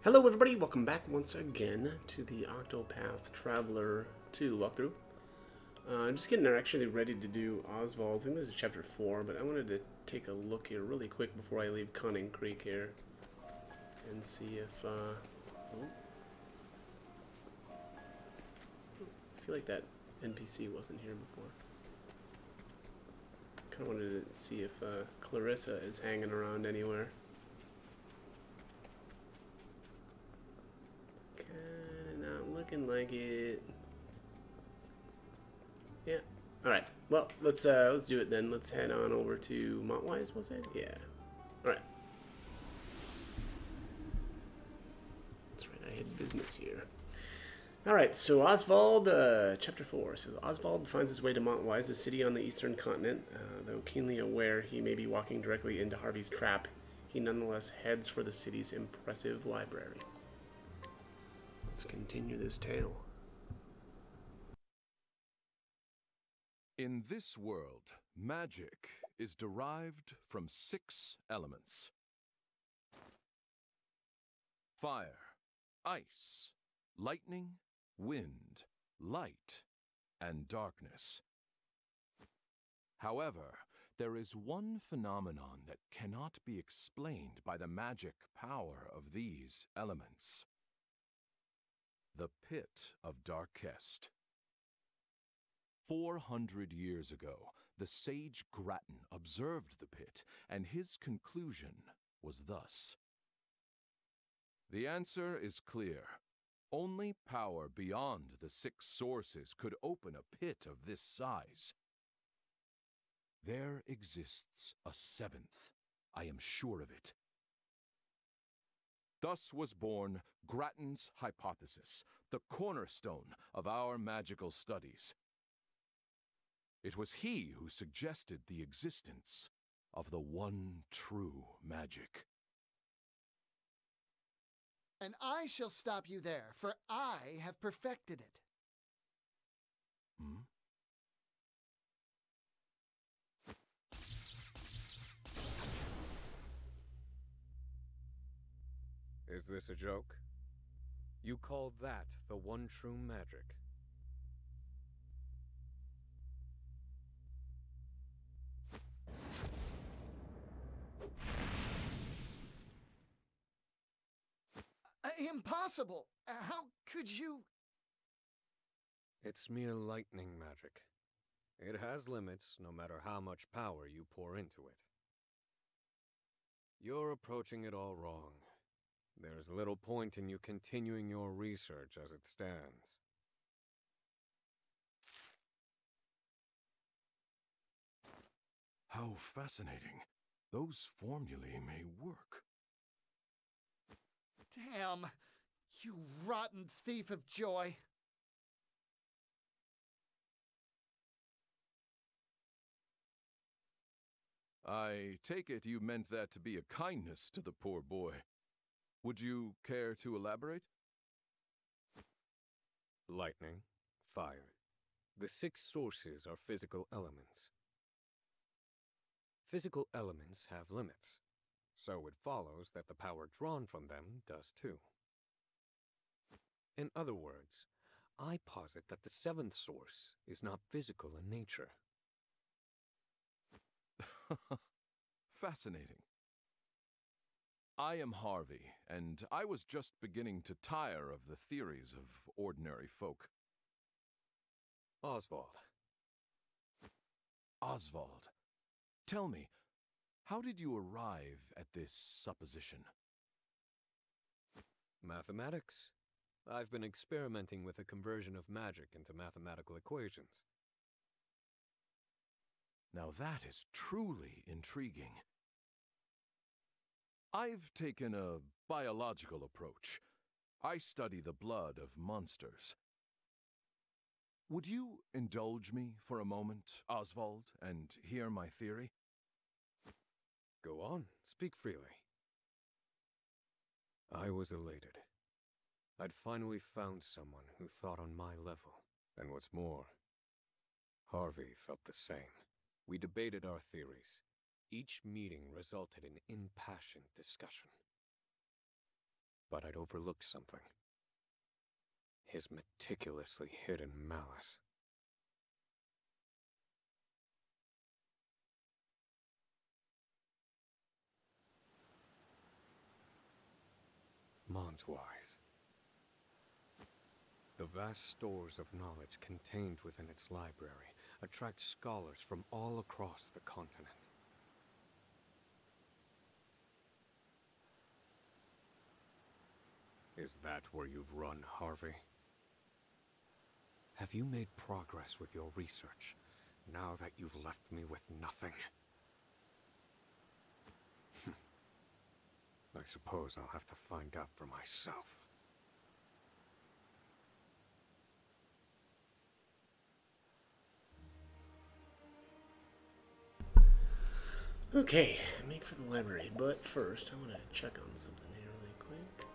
Hello everybody, welcome back once again to the Octopath Traveler 2 walkthrough. Just getting actually ready to do Osvald. I think this is chapter 4, but I wanted to take a look here really quick before I leave Cunning Creek here. And see if, oh. I feel like that NPC wasn't here before. Kinda wanted to see if Clarissa is hanging around anywhere. Kinda not looking like it. Yeah. All right. Well, let's do it then. Let's head on over to Montwise. Was it? Yeah. All right. That's right. I had business here. All right. So Osvald, chapter 4. So Osvald finds his way to Montwise, a city on the eastern continent. Though keenly aware he may be walking directly into Harvey's trap, he nonetheless heads for the city's impressive library. Let's continue this tale. In this world, magic is derived from 6 elements: fire, ice, lightning, wind, light, and darkness. However, there is one phenomenon that cannot be explained by the magic power of these elements: the Pit of Darkest. 400 years ago, the sage Grattan observed the pit, and his conclusion was thus: the answer is clear. Only power beyond the 6 sources could open a pit of this size. There exists a 7th, I am sure of it. Thus was born Grattan's hypothesis, the cornerstone of our magical studies. It was he who suggested the existence of the one true magic. And I shall stop you there, for I have perfected it. Hmm? Is this a joke? You call that the one true magic? Impossible! How could you? It's mere lightning magic. It has limits, no matter how much power you pour into it. You're approaching it all wrong. There's little point in you continuing your research as it stands. How fascinating. Those formulae may work. Damn! You rotten thief of joy! I take it you meant that to be a kindness to the poor boy. Would you care to elaborate? Lightning, fire. The 6 sources are physical elements. Physical elements have limits, so it follows that the power drawn from them does too. In other words, I posit that the 7th source is not physical in nature. Fascinating. I am Harvey, and I was just beginning to tire of the theories of ordinary folk. Osvald. Osvald, tell me, how did you arrive at this supposition? Mathematics. I've been experimenting with the conversion of magic into mathematical equations. Now that is truly intriguing. I've taken a biological approach. I study the blood of monsters. Would you indulge me for a moment, Osvald, and hear my theory? Go on, speak freely. I was elated. I'd finally found someone who thought on my level. And what's more, Harvey felt the same. We debated our theories. Each meeting resulted in impassioned discussion. but I'd overlooked something. His meticulously hidden malice. Montwise. The vast stores of knowledge contained within its library attract scholars from all across the continent. Is that where you've run, Harvey? Have you made progress with your research, now that you've left me with nothing? I suppose I'll have to find out for myself. Okay, make for the library, but first I want to check on something here really quick.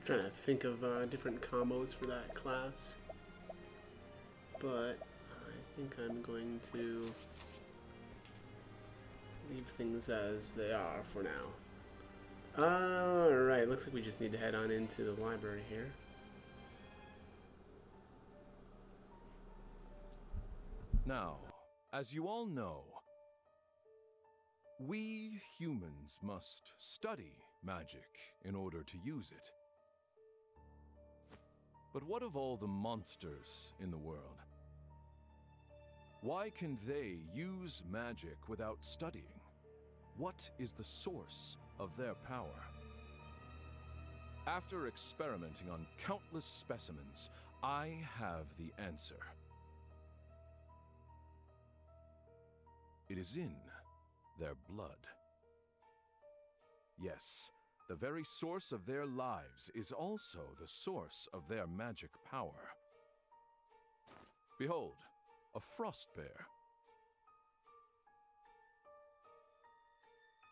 Trying to think of different combos for that class, but I think I'm going to leave things as they are for now. Alright, looks like we just need to head on into the library here. Now, as you all know, we humans must study magic in order to use it. But what of all the monsters in the world? Why can they use magic without studying? What is the source of their power? After experimenting on countless specimens, I have the answer. It is in their blood. Yes, the very source of their lives is also the source of their magic power. Behold, a frost bear.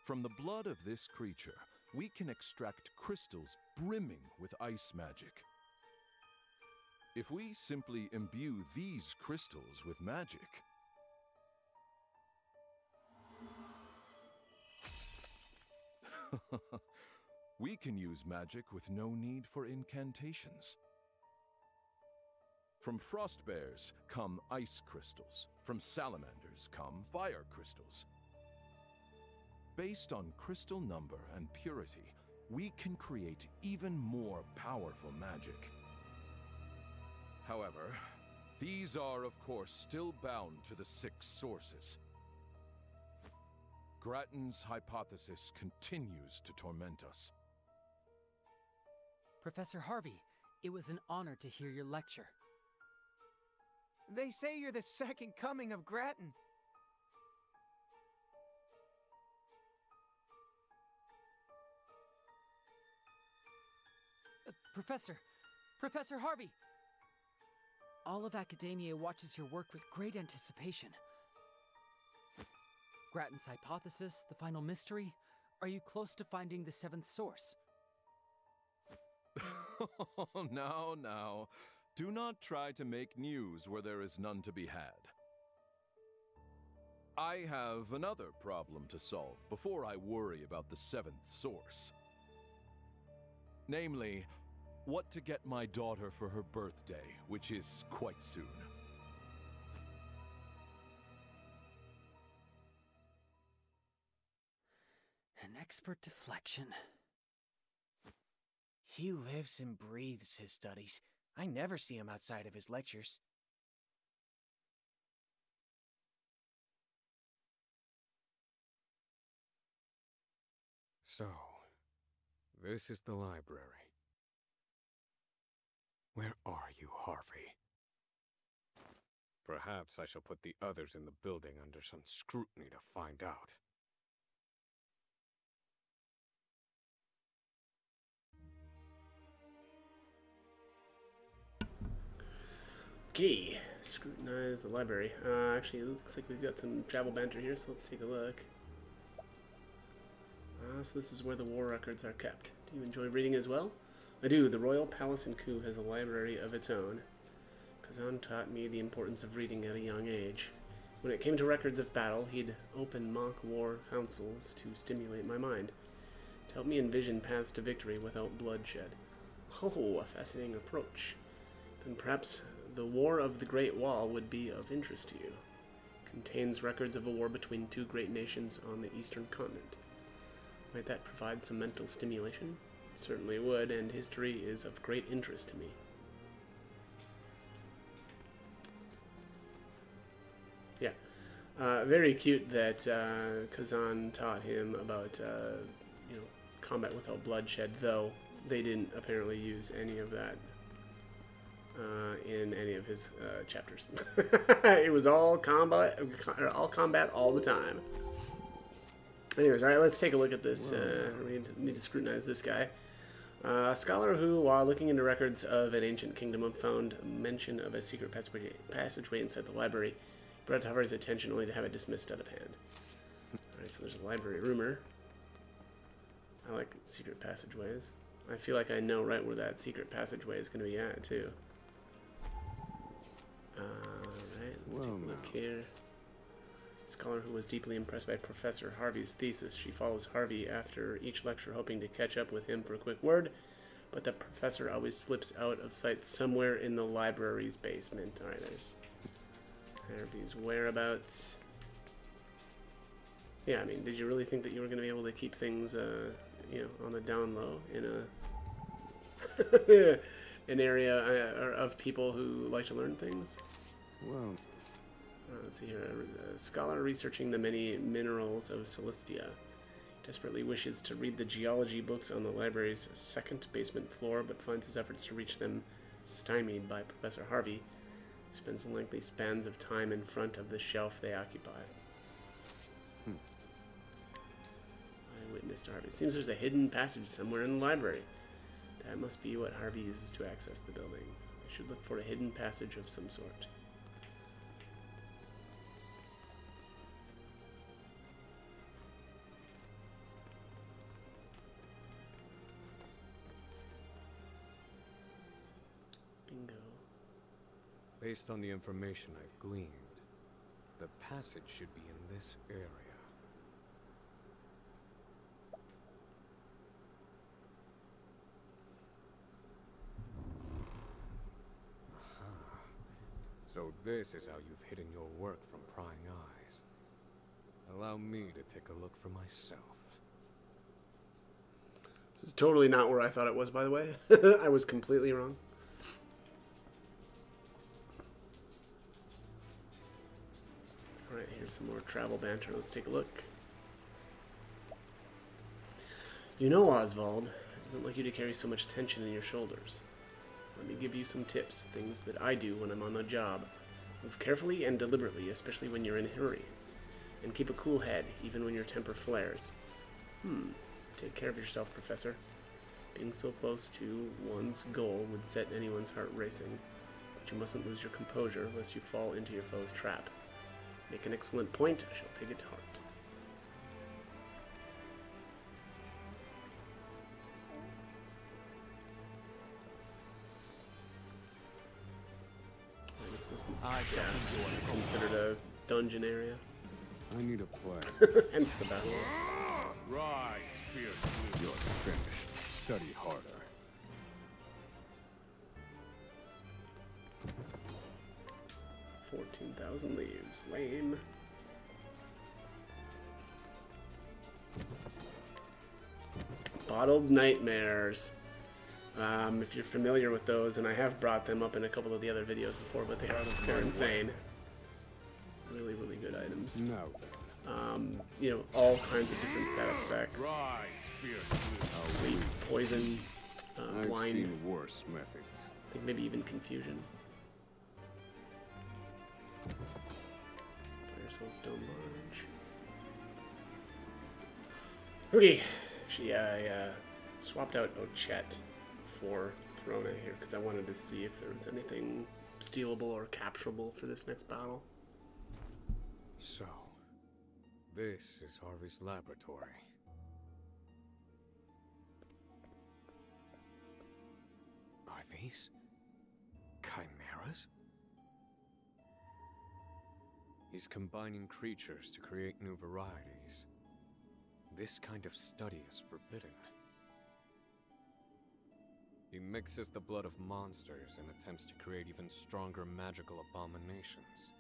From the blood of this creature, we can extract crystals brimming with ice magic. If we simply imbue these crystals with magic, we can use magic with no need for incantations. From frost bears come ice crystals. From salamanders come fire crystals. Based on crystal number and purity, we can create even more powerful magic. However, these are, of course, still bound to the 6 sources. Grattan's hypothesis continues to torment us. Professor Harvey, it was an honor to hear your lecture. They say you're the second coming of Grattan. Professor Harvey! All of academia watches your work with great anticipation. Grattan's hypothesis, the final mystery. Are you close to finding the 7th source? Now. Do not try to make news where there is none to be had. I have another problem to solve before I worry about the 7th source. Namely, what to get my daughter for her birthday, which is quite soon. An expert deflection. He lives and breathes his studies. I never see him outside of his lectures. So, this is the library. Where are you, Harvey? Perhaps I shall put the others in the building under some scrutiny to find out. Okay, scrutinize the library. Actually, it looks like we've got some travel banter here, so let's take a look. So this is where the war records are kept. Do you enjoy reading as well? I do. The Royal Palace in Ku has a library of its own. Kazan taught me the importance of reading at a young age. When it came to records of battle, he'd open mock war councils to stimulate my mind, to help me envision paths to victory without bloodshed. Oh, a fascinating approach. Then perhaps the War of the Great Wall would be of interest to you. Contains records of a war between two great nations on the eastern continent. Might that provide some mental stimulation? It certainly would, and history is of great interest to me. Yeah. Very cute that Kazan taught him about combat without bloodshed, though they didn't apparently use any of that in any of his chapters. It was all combat all the time. Anyways, all right, let's take a look at this. We need to scrutinize this guy. A scholar who, while looking into records of an ancient kingdom, found mention of a secret passageway inside the library, brought to Harvey's attention only to have it dismissed out of hand. Alright, so there's a library rumor. I like secret passageways. I feel like I know right where that secret passageway is going to be at, too. Alright, let's take a look here. Scholar who was deeply impressed by Professor Harvey's thesis. She follows Harvey after each lecture, hoping to catch up with him for a quick word, but the professor always slips out of sight somewhere in the library's basement. Alright, there's Harvey's whereabouts. Yeah, I mean, did you really think that you were going to be able to keep things, on the down low in a an area of people who like to learn things? Well, let's see here. A scholar researching the many minerals of Celestia desperately wishes to read the geology books on the library's second basement floor, but finds his efforts to reach them stymied by Professor Harvey, who spends lengthy spans of time in front of the shelf they occupy. Eyewitness to Harvey. Seems there's a hidden passage somewhere in the library. That must be what Harvey uses to access the building. I should look for a hidden passage of some sort. Bingo. based on the information I've gleaned, the passage should be in this area. So this is how you've hidden your work from prying eyes. Allow me to take a look for myself. This is totally not where I thought it was, by the way. I was completely wrong. Alright, here's some more travel banter. Let's take a look. You know, Osvald, it doesn't like you to carry so much tension in your shoulders. Let me give you some tips, things that I do when I'm on the job. Move carefully and deliberately, especially when you're in a hurry. And keep a cool head, even when your temper flares. Take care of yourself, Professor. Being so close to one's goal would set anyone's heart racing. But you mustn't lose your composure, lest you fall into your foe's trap. Make an excellent point. I shall take it to heart. Considered a dungeon area. I need a plan. Hence the battle. Rise, fierce blue. You're finished. Study harder. $14,000 leaves. Lame. Bottled Nightmares. If you're familiar with those, and I have brought them up in a couple of the other videos before, but they're insane. Really, really good items. Now then. You know, all kinds of different status effects. Rise, fierce blue. Sleep, poison, I've blind. seen worse methods. I think maybe even confusion. Fire Soul Stone Large. Okay, actually, I swapped out Ochet for Throna here because I wanted to see if there was anything stealable or capturable for this next battle. So, this is Harvey's laboratory. Are these chimeras? He's combining creatures to create new varieties. This kind of study is forbidden. He mixes the blood of monsters and attempts to create even stronger magical abominations.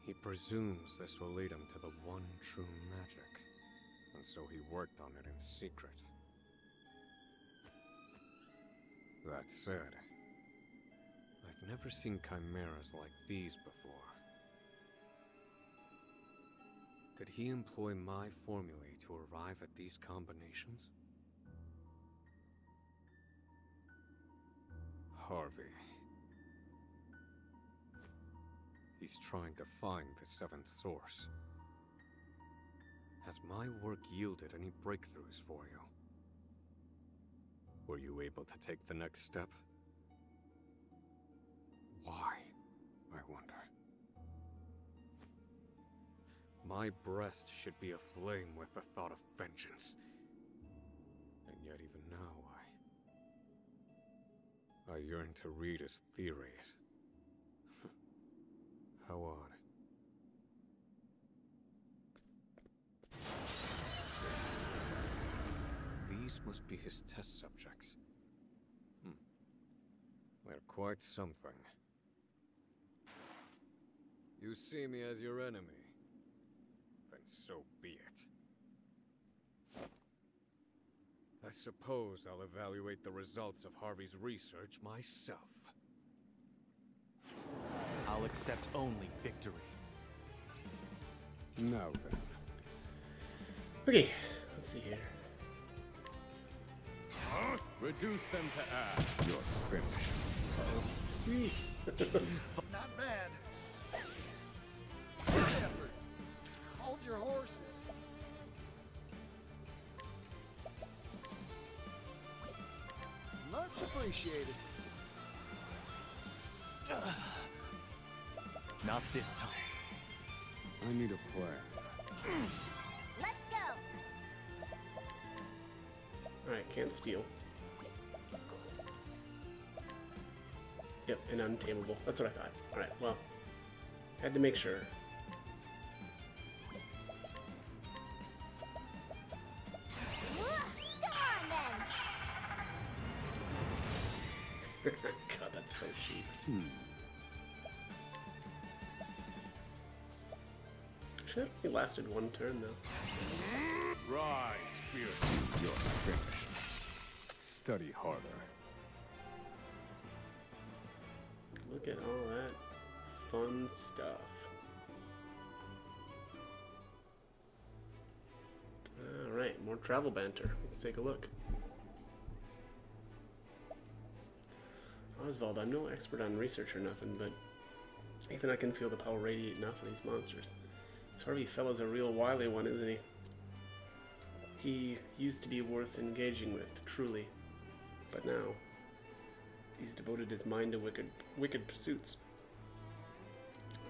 He presumes this will lead him to the one true magic, and so he worked on it in secret. That said, I've never seen chimeras like these before. Did he employ my formulae to arrive at these combinations? Harvey. He's trying to find the seventh source. Has my work yielded any breakthroughs for you? Were you able to take the next step? Why, I wonder? My breast should be aflame with the thought of vengeance. And yet even now I yearn to read his theories. How odd. These must be his test subjects. They're quite something. You see me as your enemy. Then so be it. I suppose I'll evaluate the results of Harvey's research myself. I'll accept only victory. Now then. Okay, let's see here. Reduce them to ash. You're finished. Not bad. Good effort. Hold your horses. Much appreciated. Not this time. I need a plan. Let's go. Alright, can't steal. Yep, and untamable. That's what I thought. Alright, well. Had to make sure. Go on then. God, that's so cheap. Actually, that only lasted one turn, though. Rise, fierce. You're finished. Study harder. Look at all that fun stuff. Alright, more travel banter. Let's take a look. Osvald, I'm no expert on research or nothing, but even I can feel the power radiating off of these monsters. This Harvey fellow's a real wily one, isn't he? He used to be worth engaging with, truly. But now, he's devoted his mind to wicked pursuits.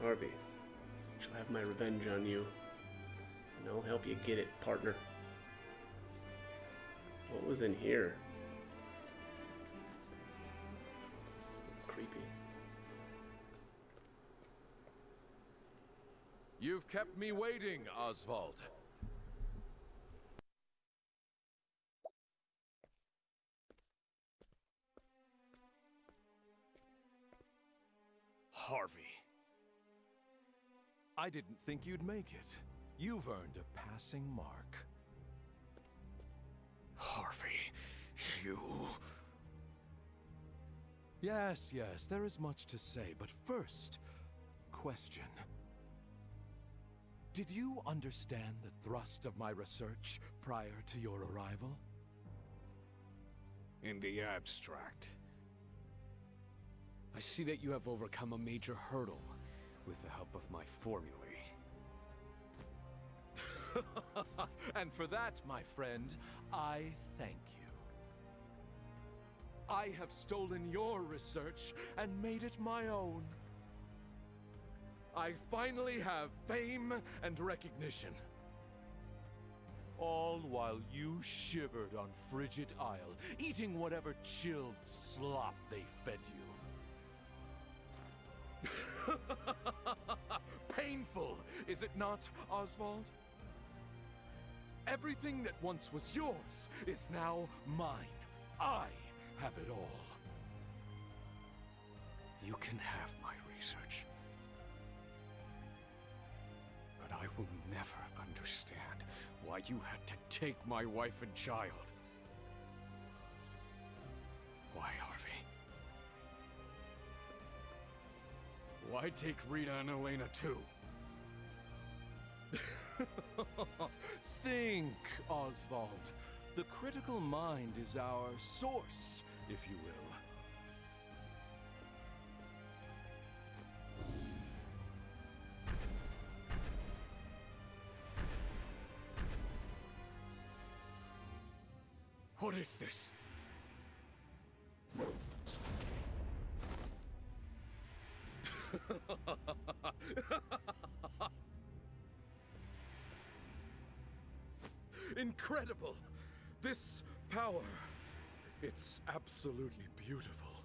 Harvey, I shall have my revenge on you, and I'll help you get it, partner. What was in here? Creepy. You've kept me waiting, Osvald. Harvey. I didn't think you'd make it. You've earned a passing mark. Harvey, you... Yes, there is much to say, but first, question. Did you understand the thrust of my research prior to your arrival? In the abstract. I see that you have overcome a major hurdle with the help of my formulae. And for that, my friend, I thank you. I have stolen your research and made it my own. I finally have fame and recognition. All while you shivered on Frigid Isle, eating whatever chilled slop they fed you. Painful, is it not, Osvald? Everything that once was yours is now mine. I have it all. You can have my research. But I will never understand why you had to take my wife and child. Why, Harvey? Why take Rita and Elena too? Think, Osvald. The critical mind is our source, if you will. What is this? Incredible! This power, it's absolutely beautiful.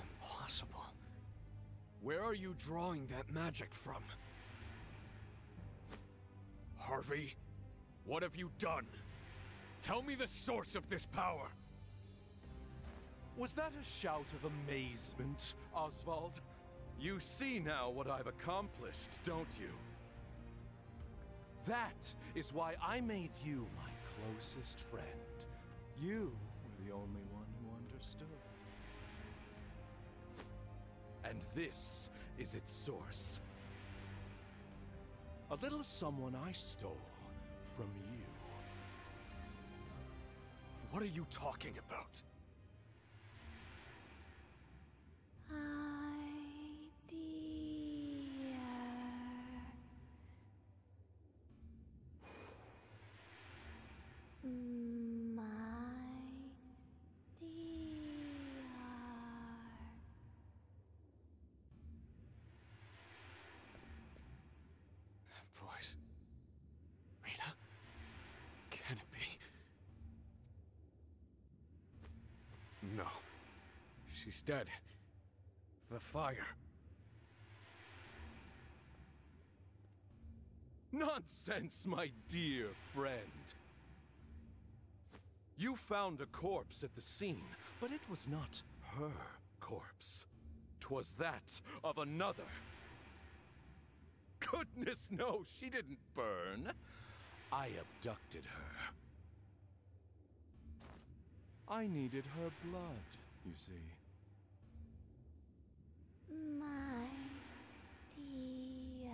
Impossible. Where are you drawing that magic from? Harvey, what have you done? Tell me the source of this power! Was that a shout of amazement, Osvald? You see now what I've accomplished, don't you? That is why I made you my closest friend. You were the only one who understood. And this is its source. A little someone I stole from you. What are you talking about? Voice. Rita? Can it be? No. She's dead. The fire. Nonsense, my dear friend. You found a corpse at the scene, but it was not her corpse. 'Twas that of another. Goodness no, she didn't burn. I abducted her. I needed her blood, you see. My dear.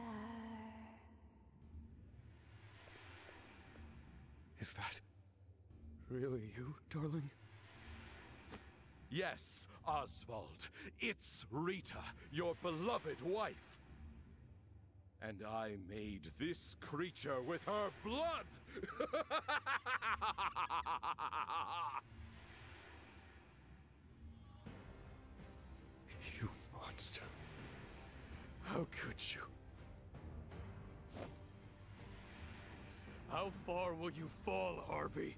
Is that really you, darling? Yes, Osvald. It's Rita, your beloved wife. And I made this creature with her blood! You monster. How could you? How far will you fall, Harvey?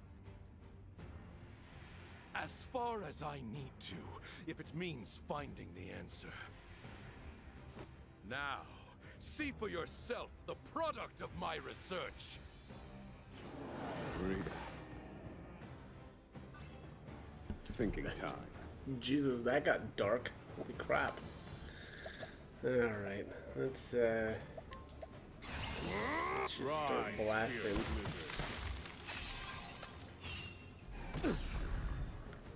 As far as I need to, if it means finding the answer. Now, see for yourself the product of my research. Rita. Thinking time. Jesus, that got dark. Holy crap. Alright, let's just start blasting.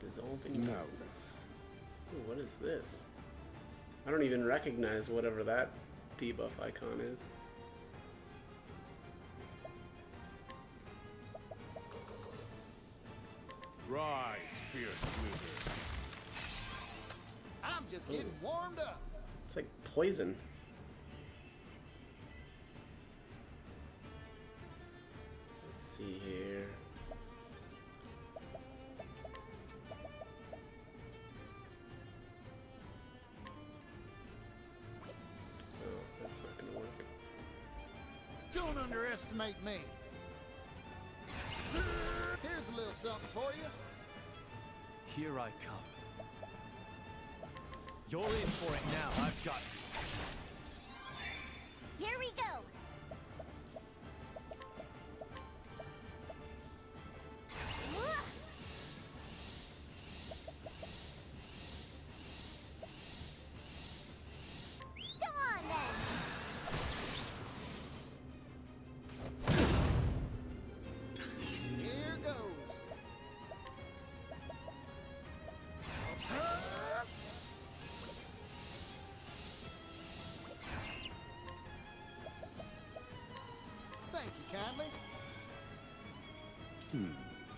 Dissolving darkness. Ooh, what is this? I don't even recognize whatever that debuff icon is. Rise, fierce blizzard. I'm just getting warmed up. It's like poison. Let's see here. Don't underestimate me. Here's a little something for you. Here I come. You're in for it now. I've got... Here we go. Whoa. Go on then. Here goes. Thank you kindly.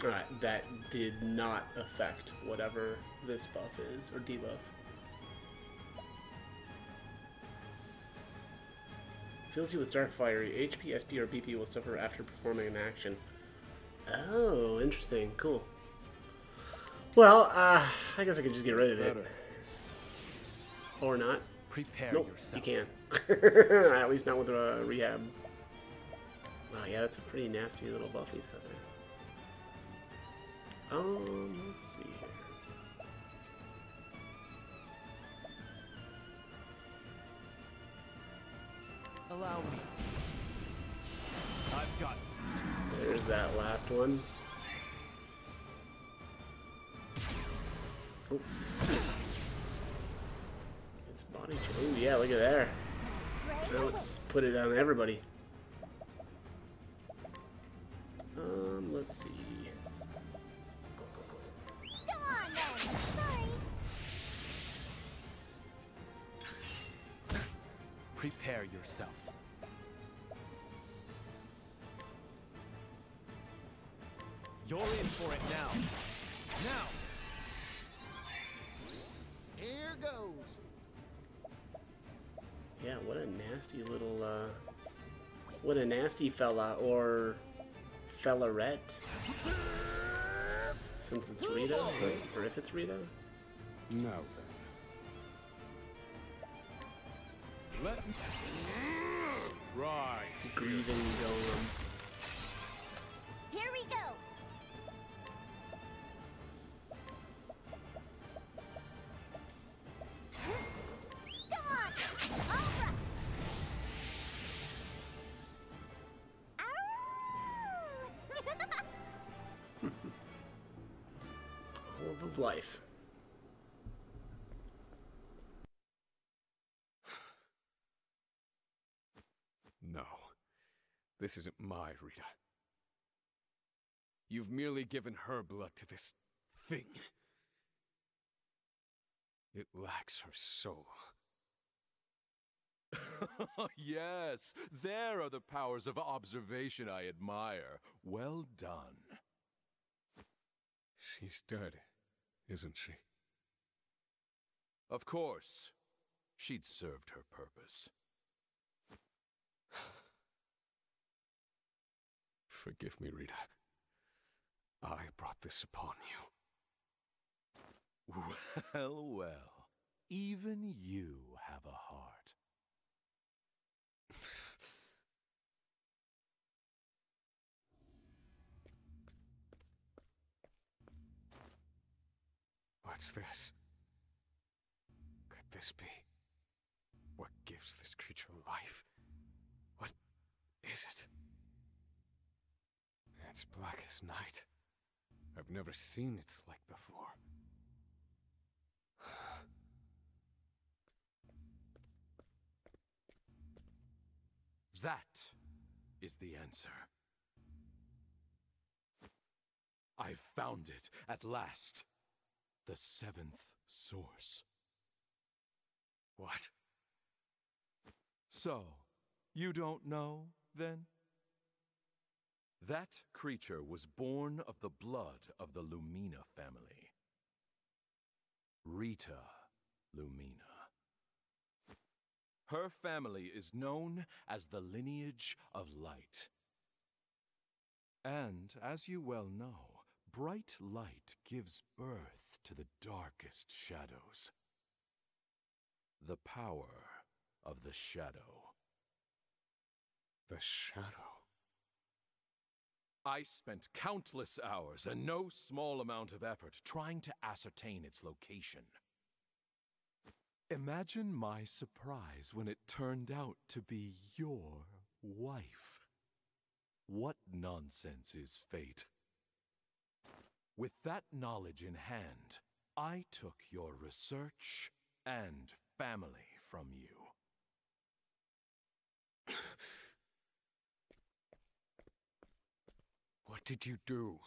Alright, that did not affect whatever this buff is, or debuff. Fills you with dark fire. HP, SP, or BP will suffer after performing an action. Oh, interesting. Cool. Well, I guess I could just get rid of it. Or not. Prepare Nope, yourself. you can. At least not with a rehab. Oh yeah, that's a pretty nasty little buff he's got there. Let's see here. Allow me. I've got... There's that last one. Oh. It's body. Oh yeah, look at there. Now let's put it on everybody. Let's see. Go on then. Sorry. Prepare yourself. You're in for it now. Now! Here goes. Yeah, what a nasty little, what a nasty fella, or fellarette. Since it's Rita, or if it's Rita. Now then. Let me... Rise. Grieving golem. Here we go. Go on. All right. Ow! Love of life. No. This isn't my Rita. You've merely given her blood to this thing. It lacks her soul. Yes, there are the powers of observation I admire. Well done. She's dead, isn't she? Of course. She'd served her purpose. Forgive me, Rita. I brought this upon you. Well, well. Even you have a heart. What's this? Could this be? What gives this creature life? What is it? It's black as night. I've never seen its like before. That is the answer. I've found it at last. The seventh source. What? So, you don't know, then? That creature was born of the blood of the Lumina family. Rita Lumina. Her family is known as the lineage of light. And, as you well know, bright light gives birth to the darkest shadows. The power of the shadow. The shadow. I spent countless hours and no small amount of effort trying to ascertain its location. Imagine my surprise when it turned out to be your wife. What nonsense is fate? With that knowledge in hand, I took your research and family from you. What did you do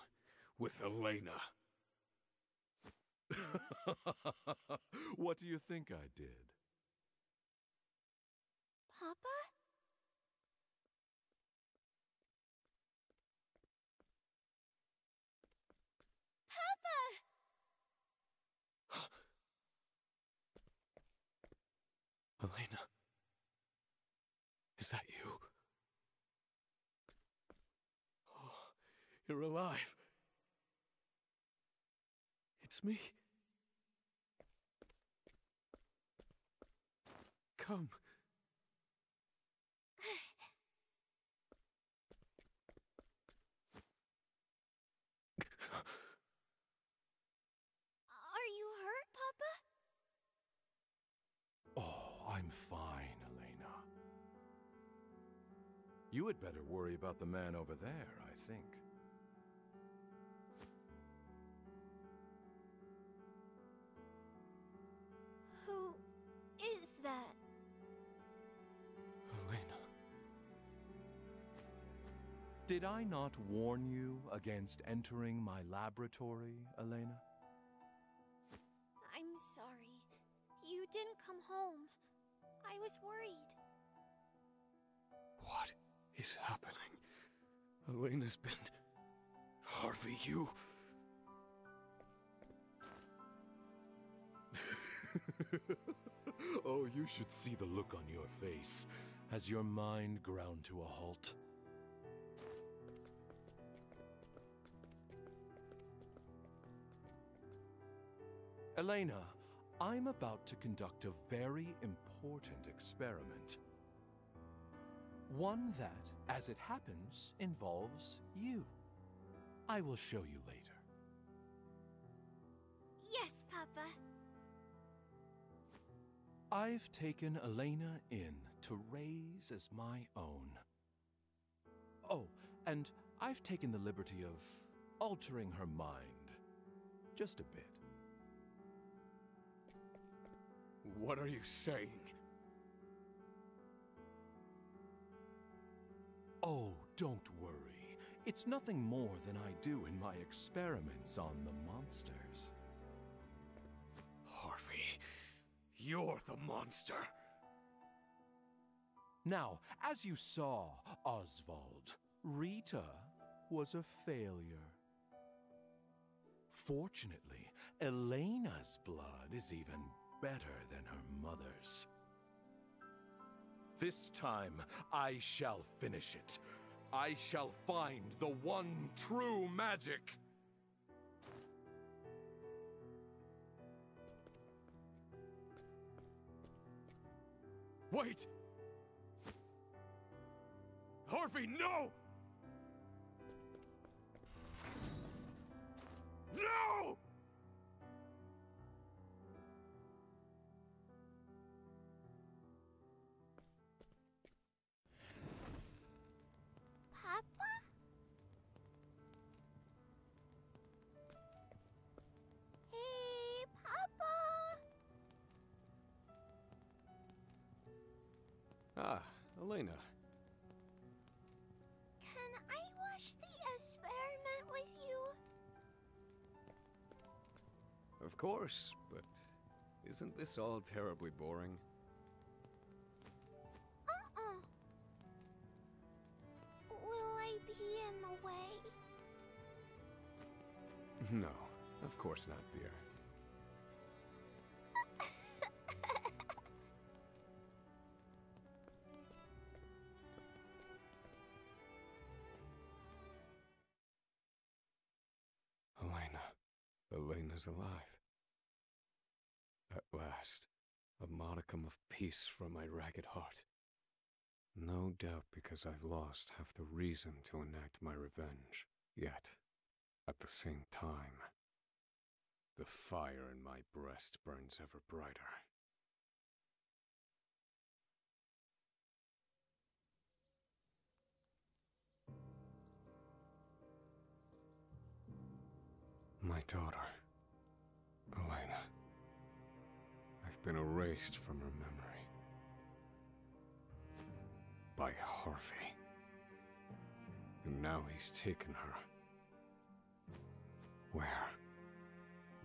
with Elena? What do you think I did? Papa? Elena, is that you? Oh, you're alive. It's me. Come. Are you hurt, Papa? Oh, I'm fine, Elena. You had better worry about the man over there, I think. Who is that? Elena. Did I not warn you against entering my laboratory, Elena? I'm sorry. You didn't come home. I was worried. What is happening? Elena's been... Harvey, you... Oh, you should see the look on your face as your mind ground to a halt. Elena, I'm about to conduct a very important experiment. One that, as it happens, involves you. I will show you later. Yes, Papa. I've taken Elena in to raise as my own. Oh, and I've taken the liberty of altering her mind. Just a bit. What are you saying? Oh, don't worry. It's nothing more than I do in my experiments on the monsters. Harvey, you're the monster. Now, as you saw, Osvald, Rita was a failure. Fortunately, Elena's blood is even better than her mother's. This time, I shall finish it. I shall find the one true magic. Wait! Harvey, no! No! Papa? Hey, Papa! Ah, Elena. Can I watch the experiment with you? Of course, but isn't this all terribly boring? Will I be in the way? No, of course not, dear. Elena's alive. At last, a modicum of peace from my ragged heart. No doubt because I've lost half the reason to enact my revenge. Yet, at the same time, the fire in my breast burns ever brighter. My daughter, Elena. I've been erased from her memory. By Harvey. And now he's taken her. Where?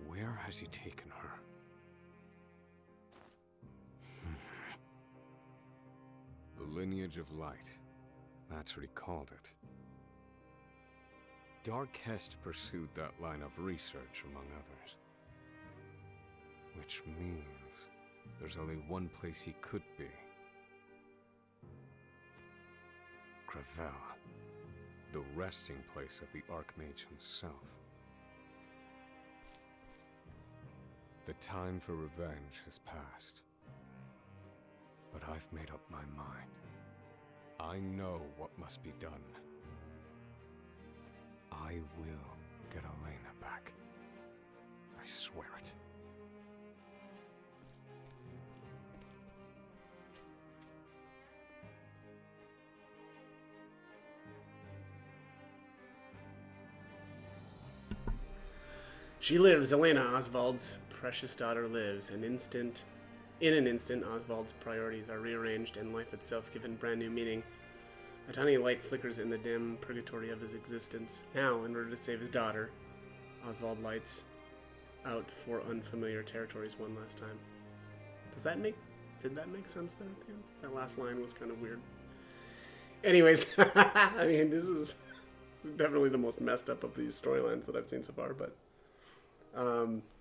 Where has he taken her? The lineage of light. That's what he called it. Darkest pursued that line of research, among others. Which means there's only one place he could be. Gravel. The resting place of the Archmage himself. The time for revenge has passed. But I've made up my mind. I know what must be done. I will get Elena back. I swear it. She lives. Elena, Osvald's precious daughter, lives. In an instant, Osvald's priorities are rearranged and life itself given brand new meaning. A tiny light flickers in the dim purgatory of his existence. Now, in order to save his daughter, Osvald lights out for unfamiliar territories one last time. Did that make sense there at the end? That last line was kind of weird. Anyways, I mean, this is definitely the most messed up of these storylines that I've seen so far, but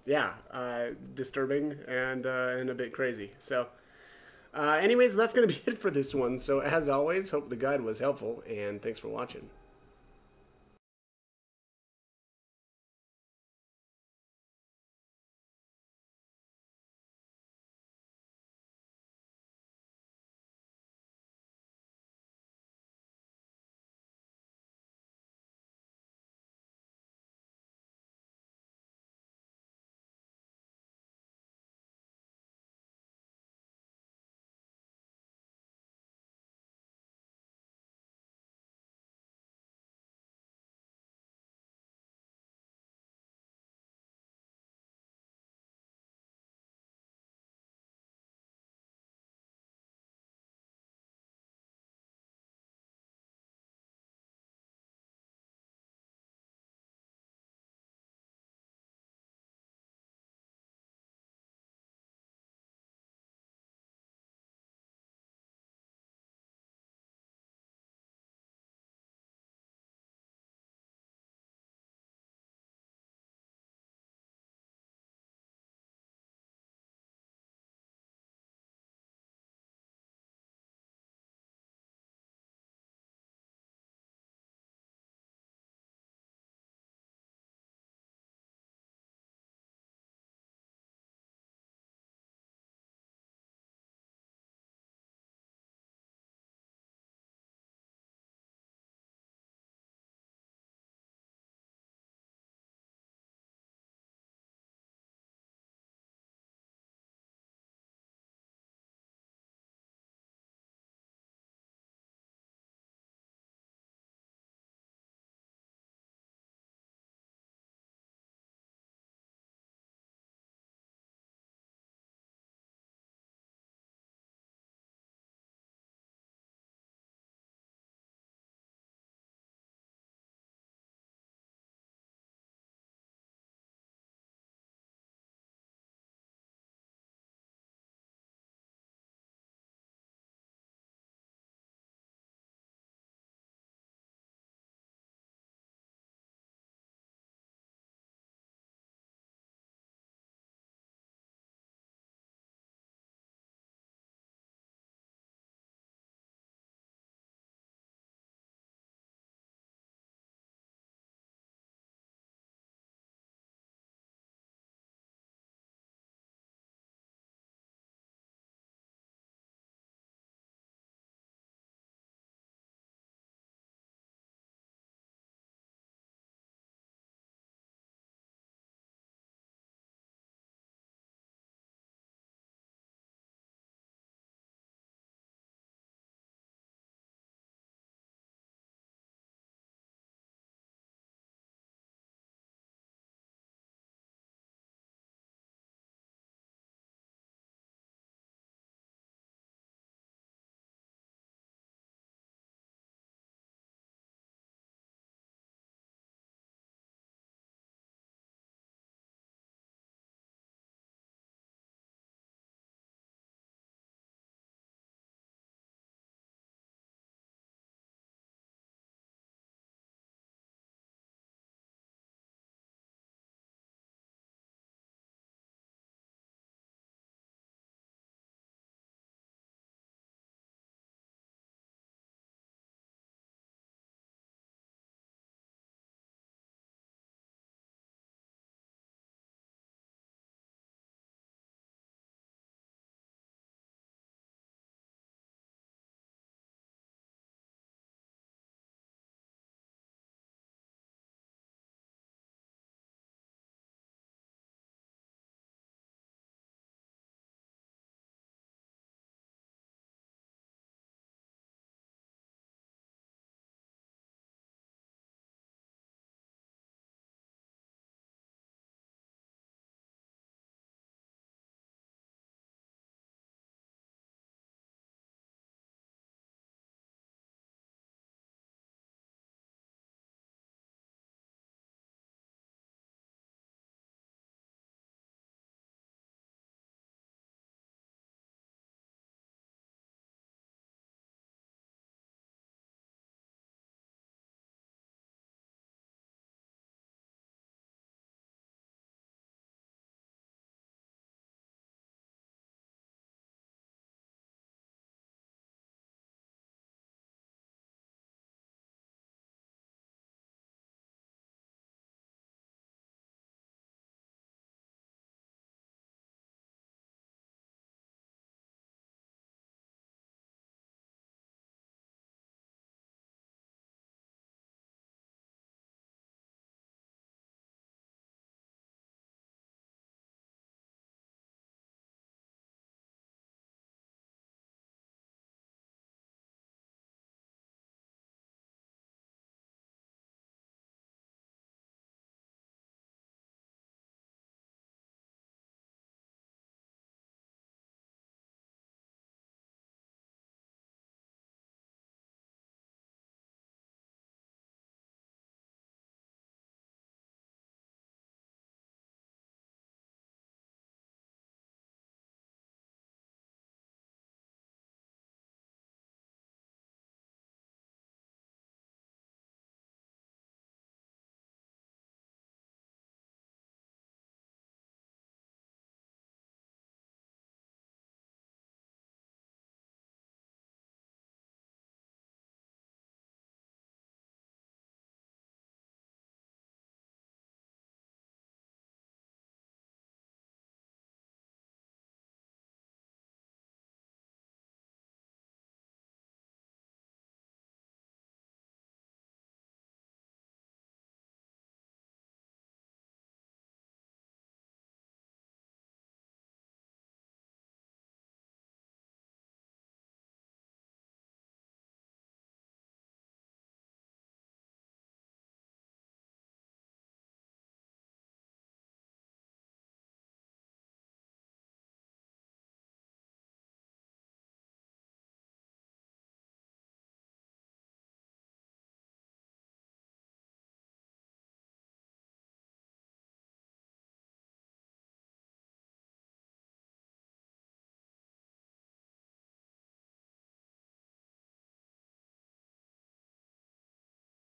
yeah, disturbing and a bit crazy. So anyways, that's going to be it for this one. So as always, hope the guide was helpful, and thanks for watching.